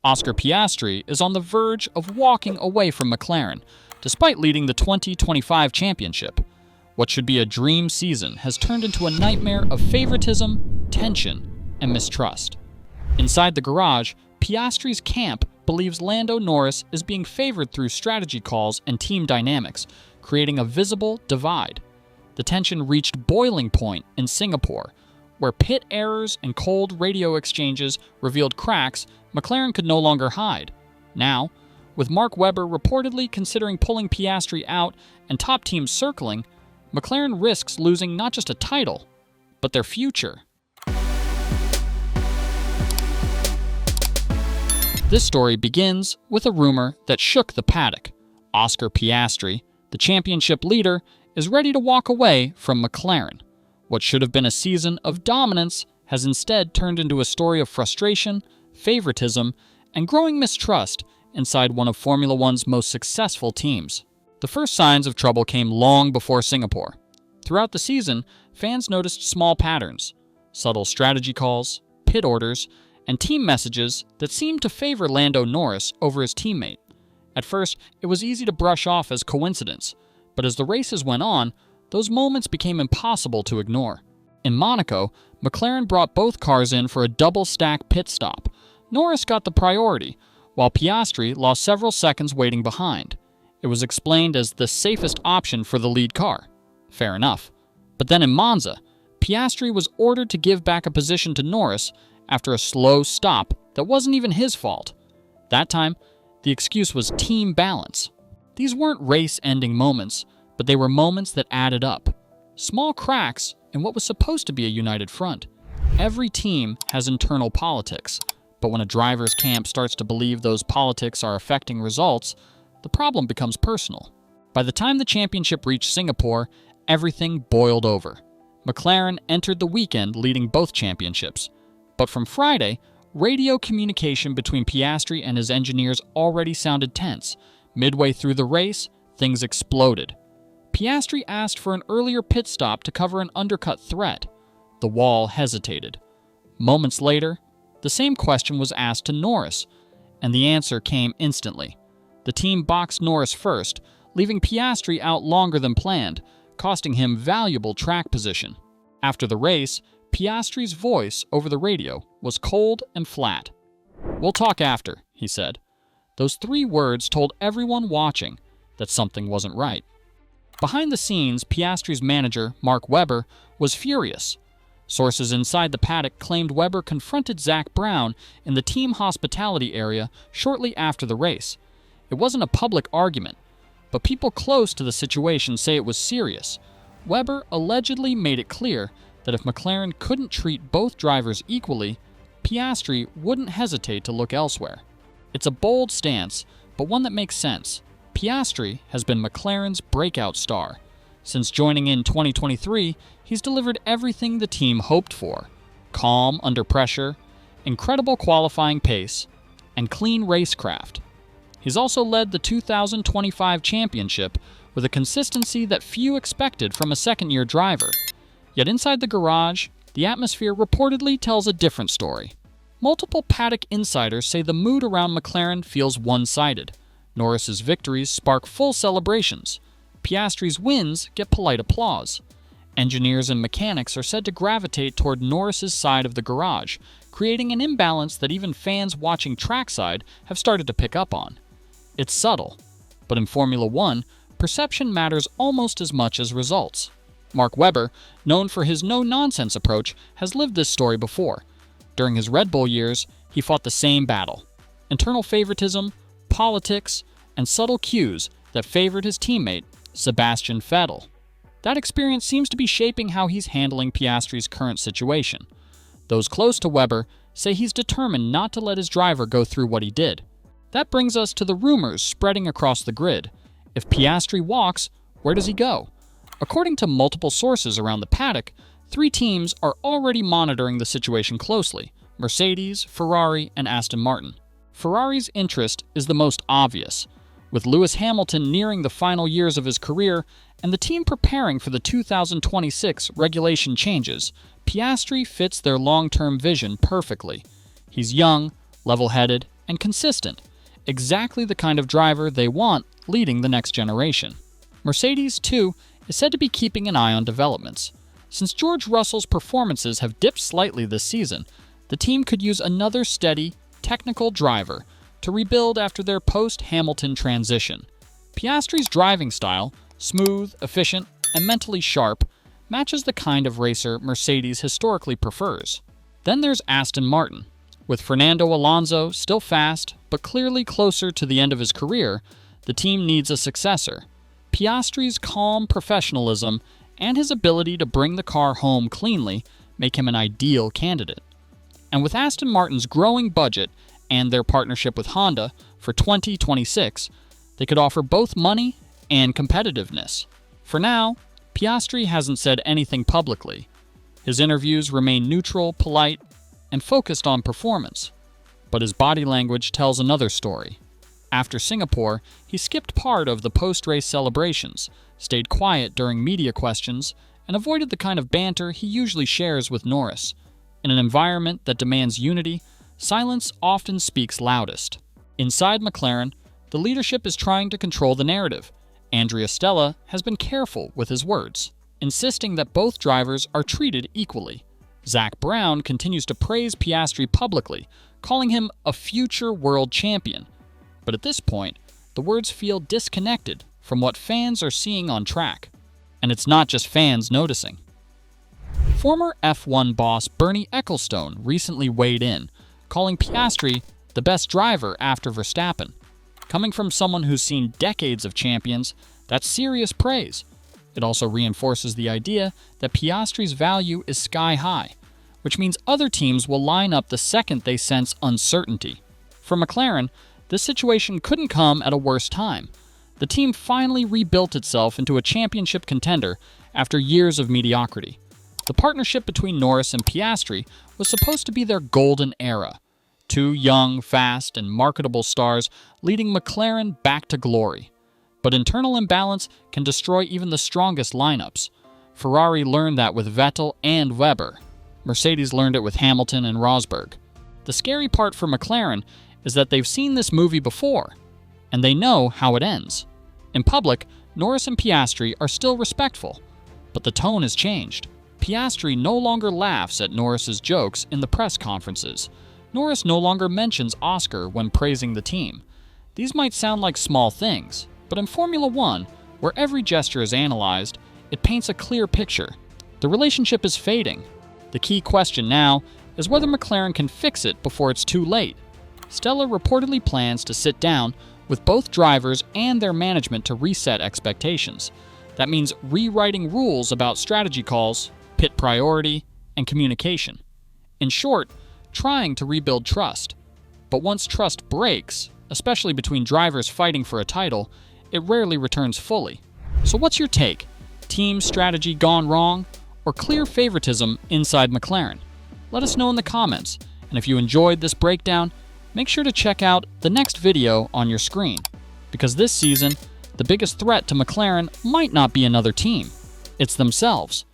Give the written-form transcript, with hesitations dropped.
Oscar Piastri is on the verge of walking away from McLaren, despite leading the 2025 championship. What should be a dream season has turned into a nightmare of favoritism, tension, and mistrust. Inside the garage, Piastri's camp believes Lando Norris is being favored through strategy calls and team dynamics, creating a visible divide. The tension reached boiling point in Singapore, where pit errors and cold radio exchanges revealed cracks McLaren could no longer hide. Now, with Mark Webber reportedly considering pulling Piastri out and top teams circling, McLaren risks losing not just a title, but their future. This story begins with a rumor that shook the paddock. Oscar Piastri, the championship leader, is ready to walk away from McLaren. What should have been a season of dominance has instead turned into a story of frustration, favoritism, and growing mistrust inside one of Formula One's most successful teams. The first signs of trouble came long before Singapore. Throughout the season, fans noticed small patterns, subtle strategy calls, pit orders, and team messages that seemed to favor Lando Norris over his teammate. At first, it was easy to brush off as coincidence, but as the races went on, those moments became impossible to ignore. In Monaco, McLaren brought both cars in for a double-stack pit stop. Norris got the priority, while Piastri lost several seconds waiting behind. It was explained as the safest option for the lead car. Fair enough. But then in Monza, Piastri was ordered to give back a position to Norris after a slow stop that wasn't even his fault. That time, the excuse was team balance. These weren't race-ending moments, but they were moments that added up. Small cracks in what was supposed to be a united front. Every team has internal politics, but when a driver's camp starts to believe those politics are affecting results, the problem becomes personal. By the time the championship reached Singapore, everything boiled over. McLaren entered the weekend leading both championships. But from Friday, radio communication between Piastri and his engineers already sounded tense. Midway through the race, things exploded. Piastri asked for an earlier pit stop to cover an undercut threat. The wall hesitated. Moments later, the same question was asked to Norris, and the answer came instantly. The team boxed Norris first, leaving Piastri out longer than planned, costing him valuable track position. After the race, Piastri's voice over the radio was cold and flat. "We'll talk after," he said. Those 3 words told everyone watching that something wasn't right. Behind the scenes, Piastri's manager, Mark Webber, was furious. Sources inside the paddock claimed Webber confronted Zak Brown in the team hospitality area shortly after the race. It wasn't a public argument, but people close to the situation say it was serious. Webber allegedly made it clear that if McLaren couldn't treat both drivers equally, Piastri wouldn't hesitate to look elsewhere. It's a bold stance, but one that makes sense. Piastri has been McLaren's breakout star. Since joining in 2023, he's delivered everything the team hoped for. Calm under pressure, incredible qualifying pace, and clean racecraft. He's also led the 2025 championship with a consistency that few expected from a second-year driver. Yet inside the garage, the atmosphere reportedly tells a different story. Multiple paddock insiders say the mood around McLaren feels one-sided. Norris's victories spark full celebrations. Piastri's wins get polite applause. Engineers and mechanics are said to gravitate toward Norris's side of the garage, creating an imbalance that even fans watching trackside have started to pick up on. It's subtle, but in Formula One, perception matters almost as much as results. Mark Webber, known for his no-nonsense approach, has lived this story before. During his Red Bull years, he fought the same battle. Internal favoritism, politics, and subtle cues that favored his teammate, Sebastian Vettel. That experience seems to be shaping how he's handling Piastri's current situation. Those close to Webber say he's determined not to let his driver go through what he did. That brings us to the rumors spreading across the grid. If Piastri walks, where does he go? According to multiple sources around the paddock, 3 teams are already monitoring the situation closely: Mercedes, Ferrari, and Aston Martin. Ferrari's interest is the most obvious. With Lewis Hamilton nearing the final years of his career and the team preparing for the 2026 regulation changes, Piastri fits their long-term vision perfectly. He's young, level-headed, and consistent, exactly the kind of driver they want leading the next generation. Mercedes, too, is said to be keeping an eye on developments. Since George Russell's performances have dipped slightly this season, the team could use another steady, technical driver to rebuild after their post-Hamilton transition. Piastri's driving style, smooth, efficient, and mentally sharp, matches the kind of racer Mercedes historically prefers. Then there's Aston Martin. With Fernando Alonso still fast, but clearly closer to the end of his career, the team needs a successor. Piastri's calm professionalism and his ability to bring the car home cleanly make him an ideal candidate. And with Aston Martin's growing budget and their partnership with Honda for 2026, they could offer both money and competitiveness. For now, Piastri hasn't said anything publicly. His interviews remain neutral, polite, and focused on performance. But his body language tells another story. After Singapore, he skipped part of the post-race celebrations, stayed quiet during media questions, and avoided the kind of banter he usually shares with Norris. In an environment that demands unity, silence often speaks loudest. Inside McLaren, the leadership is trying to control the narrative. Andrea Stella has been careful with his words, insisting that both drivers are treated equally. Zak Brown continues to praise Piastri publicly, calling him a future world champion. But at this point, the words feel disconnected from what fans are seeing on track. And it's not just fans noticing. Former F1 boss Bernie Ecclestone recently weighed in, calling Piastri the best driver after Verstappen. Coming from someone who's seen decades of champions, that's serious praise. It also reinforces the idea that Piastri's value is sky high, which means other teams will line up the second they sense uncertainty. For McLaren, this situation couldn't come at a worse time. The team finally rebuilt itself into a championship contender after years of mediocrity. The partnership between Norris and Piastri was supposed to be their golden era. Two young, fast, and marketable stars leading McLaren back to glory. But internal imbalance can destroy even the strongest lineups. Ferrari learned that with Vettel and Webber. Mercedes learned it with Hamilton and Rosberg. The scary part for McLaren is that they've seen this movie before, and they know how it ends. In public, Norris and Piastri are still respectful, but the tone has changed. Piastri no longer laughs at Norris's jokes in the press conferences. Norris no longer mentions Oscar when praising the team. These might sound like small things, but in Formula One, where every gesture is analyzed, it paints a clear picture. The relationship is fading. The key question now is whether McLaren can fix it before it's too late. Stella reportedly plans to sit down with both drivers and their management to reset expectations. That means rewriting rules about strategy calls, pit priority, and communication. In short, trying to rebuild trust. But once trust breaks, especially between drivers fighting for a title, it rarely returns fully. So what's your take? Team strategy gone wrong, or clear favoritism inside McLaren? Let us know in the comments, and if you enjoyed this breakdown, make sure to check out the next video on your screen, because this season, the biggest threat to McLaren might not be another team. It's themselves.